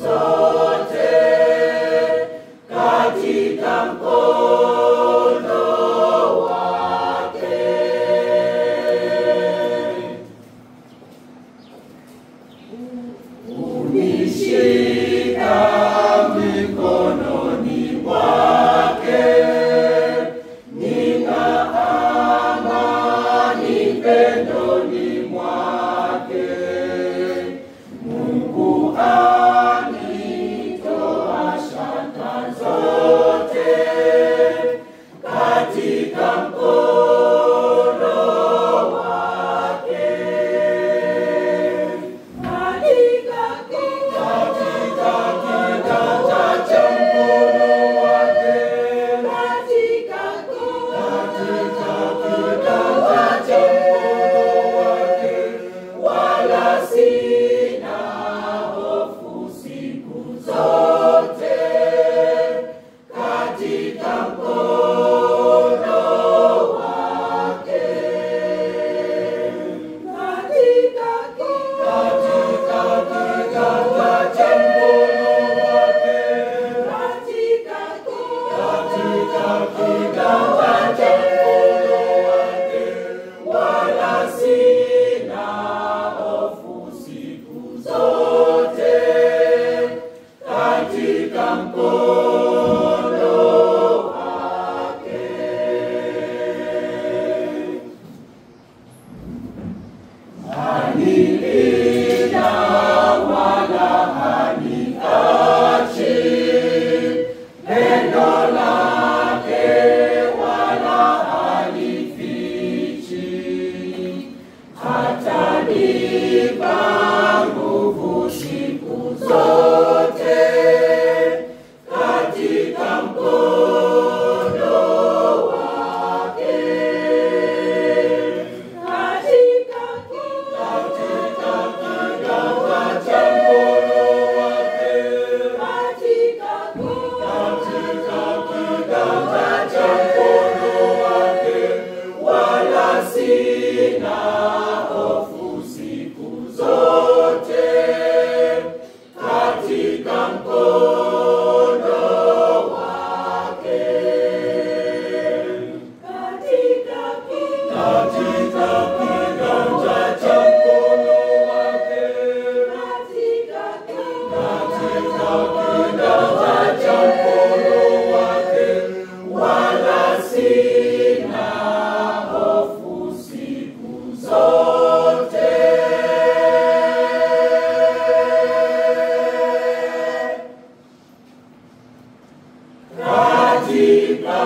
zote katika mkono wake. Unishika mikononi mwake, nina amani pendoni mwake. Mungu anitoa shaka zote katika mkono wake. Katika kiganja cha mkono wake, katika kiganja cha mkono wake, wala sina hofu siku zote katika mkono wake. Katika kiganja cha mkono wake, katika kiganja cha mkono wake, wala sina hofu siku zote katika mkono wake. Hanilinda wala haniachi, pendo lake wala halifichi. Hatanipa nguvu siku zote katika mkono wake. Katika kiganja cha mkono wake, katika kiganja cha mkono wake, wala sina hofu siku zote katika mkono wake. Katika kiganja cha mkono wake, katika kiganja cha mkono wake, wala sina hofu siku zote katika